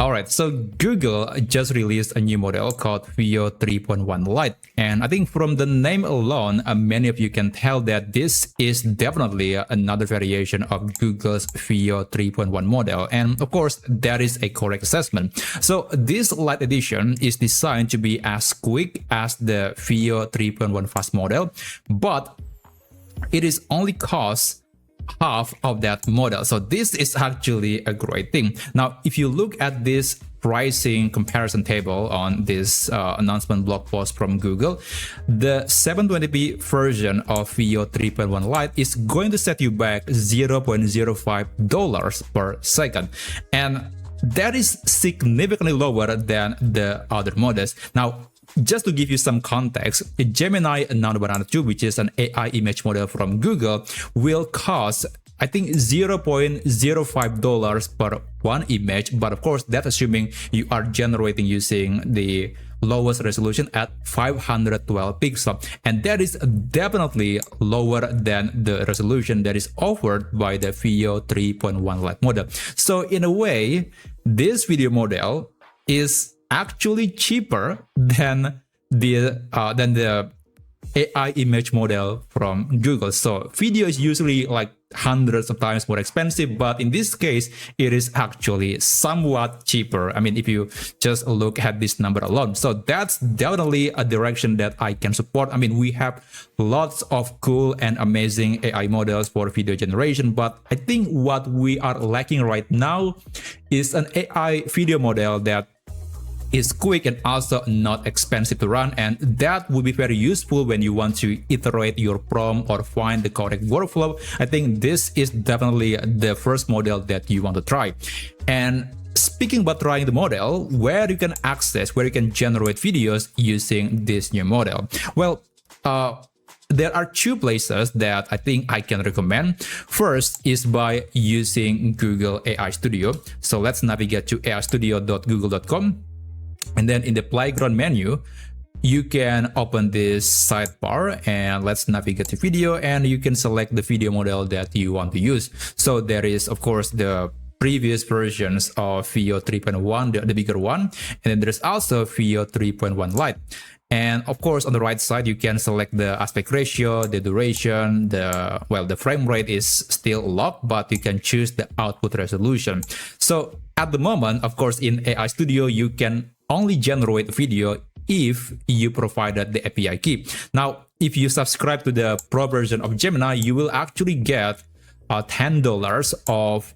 Alright, so Google just released a new model called Veo 3.1 Lite, and I think from the name alone, many of you can tell that this is definitely another variation of Google's Veo 3.1 model, and of course, that is a correct assessment. So this Lite edition is designed to be as quick as the Veo 3.1 fast model, but it is only cost half of that model. So this is actually a great thing. Now, if you look at this pricing comparison table on this announcement blog post from Google, the 720p version of Veo 3.1 Lite is going to set you back $0.05 per second. And that is significantly lower than the other models. Now, just to give you some context, Gemini Nano Banana 2, which is an AI image model from Google, will cost, I think, $0.05 per one image. But of course, that's assuming you are generating using the lowest resolution at 512 pixels. And that is definitely lower than the resolution that is offered by the Veo 3.1 Lite model. So in a way, this video model is actually cheaper than the AI image model from Google. So video is usually like hundreds of times more expensive, but in this case, it is actually somewhat cheaper. I mean, if you just look at this number alone. So that's definitely a direction that I can support. I mean, we have lots of cool and amazing AI models for video generation, but I think what we are lacking right now is an AI video model that is quick and also not expensive to run, and that would be very useful when you want to iterate your prompt or find the correct workflow. I think this is definitely the first model that you want to try. And speaking about trying the model, where you can access, where you can generate videos using this new model, well, there are two places that I think I can recommend. First is by using Google AI Studio. So let's navigate to aistudio.google.com. And then in the playground menu, you can open this sidebar and let's navigate to video, and you can select the video model that you want to use. So there is, of course, the previous versions of Veo 3.1, the bigger one, and then there's also Veo 3.1 Lite. And of course, on the right side, you can select the aspect ratio, the duration, the frame rate is still locked, but you can choose the output resolution. So at the moment, of course, in AI Studio, you can only generate video if you provided the API key. Now, if you subscribe to the Pro version of Gemini, you will actually get $10 of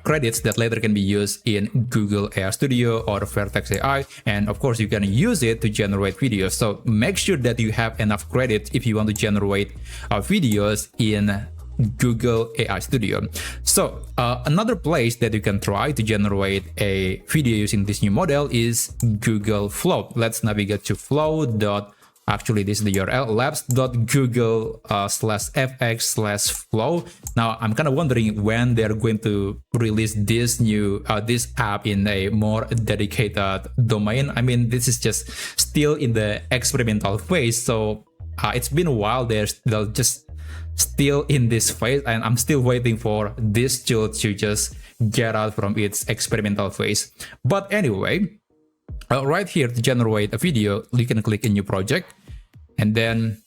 credits that later can be used in Google AI Studio or Vertex AI, and of course you can use it to generate videos. So make sure that you have enough credits if you want to generate videos in Google AI Studio. So another place that you can try to generate a video using this new model is Google Flow. Let's navigate to Actually, this is the URL, labs.google/fx/flow. Now, I'm kind of wondering when they're going to release this new this app in a more dedicated domain. I mean, this is just still in the experimental phase, so it's been a while. They're just still in this phase, and I'm still waiting for this tool to just get out from its experimental phase. But anyway, right here to generate a video, you can click a new project, and then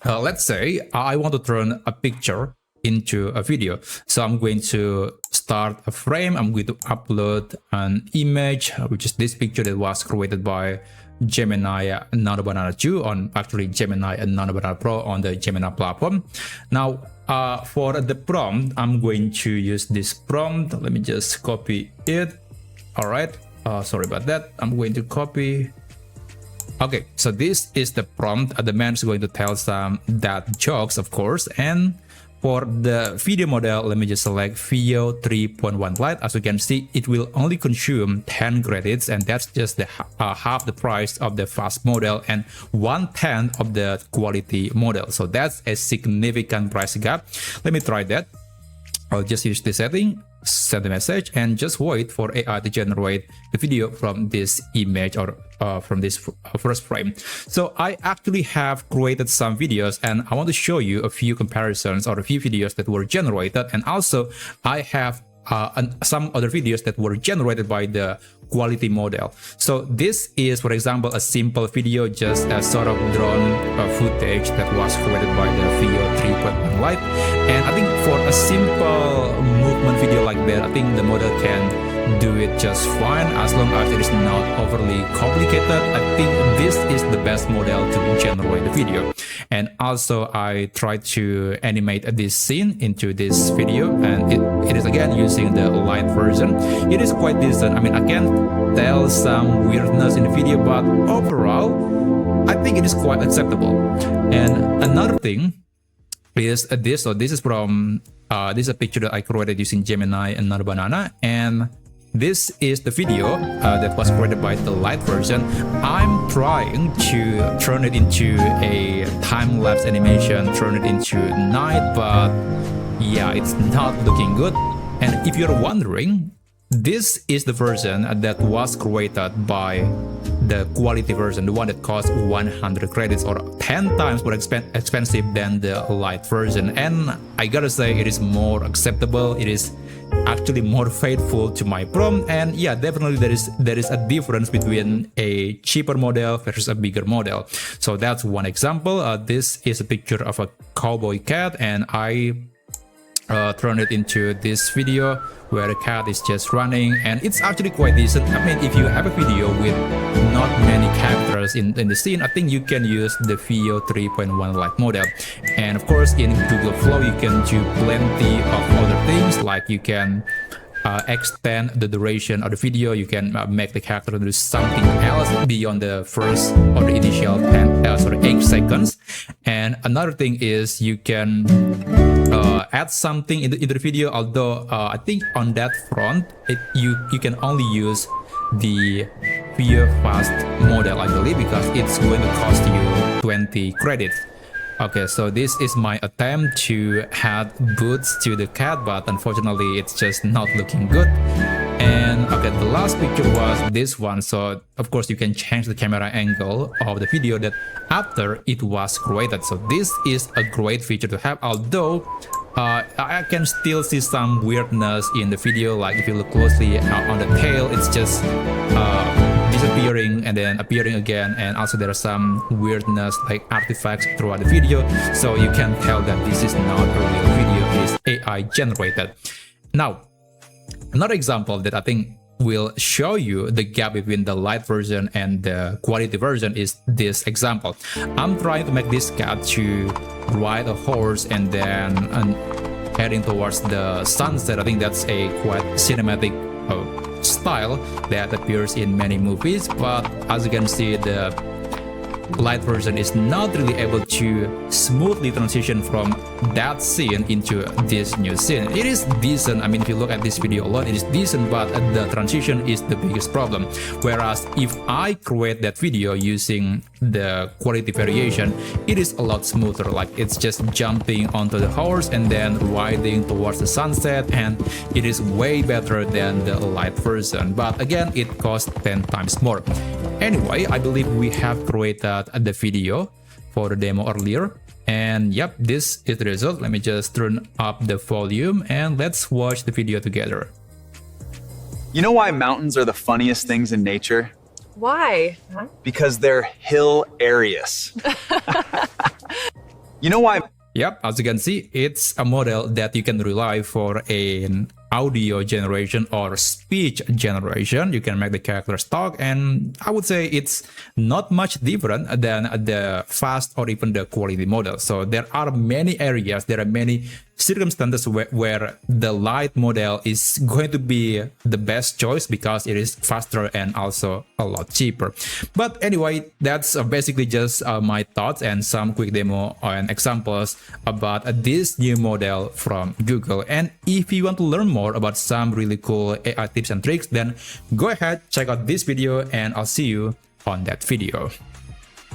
let's say I want to turn a picture into a video. So I'm going to start a frame. I'm going to upload an image, which is this picture that was created by Gemini Nano Banana 2 on Gemini and Nano Banana Pro on the Gemini platform. Now, for the prompt, I'm going to use this prompt. Let me just copy it. All right. Sorry about that. I'm going to copy. Okay, so this is the prompt. The man is going to tell some dad jokes, of course. And for the video model, let me just select Veo 3.1 Lite. As you can see, it will only consume 10 credits, and that's just the half the price of the fast model and 1/10 of the quality model. So that's a significant price gap. Let me try that. I'll just use this setting, send a message, and just wait for AI to generate the video from this image or from this first frame. So I actually have created some videos, and I want to show you a few comparisons or a few videos that were generated. And also I have and some other videos that were generated by the quality model. So this is, for example, a simple video, just a sort of drone footage that was created by the Veo 3.1 Lite. And I think for a simple movement video like that, I think the model can do it just fine as long as it is not overly complicated. I think this is the best model to generate the video. And also I tried to animate this scene into this video, and it is again using the light version. It is quite decent. I mean, I can tell some weirdness in the video, but overall I think it is quite acceptable. And another thing is this. So this is from this is a picture that I created using Gemini and Another Banana, and this is the video that was created by the light version. I'm trying to turn it into a time-lapse animation, turn it into night, but yeah, it's not looking good. And if you're wondering, this is the version that was created by the quality version, the one that costs 100 credits or 10 times more expensive than the light version. And I gotta say, it is more acceptable. It is actually more faithful to my prompt. And yeah, definitely there is a difference between a cheaper model versus a bigger model. So that's one example. This is a picture of a cowboy cat, and I turn it into this video where the cat is just running, and it's actually quite decent. I mean, if you have a video with not many characters in the scene, I think you can use the Veo 3.1 Lite model. And of course, in Google Flow, you can do plenty of other things, like you can extend the duration of the video. You can make the character do something else beyond the first or the initial 8 seconds. And another thing is you can add something into the video, although I think on that front you can only use the Veo Fast model, I believe, because it's going to cost you 20 credits. Okay, so this is my attempt to add boots to the cat, but unfortunately it's just not looking good. And okay, the last picture was this one. So of course you can change the camera angle of the video that after it was created. So this is a great feature to have, although I can still see some weirdness in the video. Like if you look closely on the tail, it's just disappearing and then appearing again, and also there are some weirdness like artifacts throughout the video, so you can tell that this is not a real video, it is AI generated. Now, another example that I think will show you the gap between the light version and the quality version is this example. I'm trying to make this cat to ride a horse and then heading towards the sunset. I think that's a quite cinematic style that appears in many movies, but as you can see, the light version is not really able to smoothly transition from that scene into this new scene. It is decent. I mean, if you look at this video alone, it is decent, but the transition is the biggest problem. Whereas if I create that video using the quality variation, it is a lot smoother. Like it's just jumping onto the horse and then riding towards the sunset, and it is way better than the light version. But again, it costs 10 times more. Anyway, I believe we have created the video for the demo earlier, and yep, this is the result. Let me just turn up the volume and let's watch the video together. You know why mountains are the funniest things in nature? Why? Because they're hilarious. You know why? Yep, as you can see, it's a model that you can rely for an audio generation or speech generation. You can make the characters talk, and I would say it's not much different than the fast or even the quality model. So there are many areas, there are many circumstances where the light model is going to be the best choice because it is faster and also a lot cheaper. But anyway, that's basically just my thoughts and some quick demo and examples about this new model from Google. And if you want to learn more about some really cool AI tips and tricks, then go ahead, check out this video, and I'll see you on that video.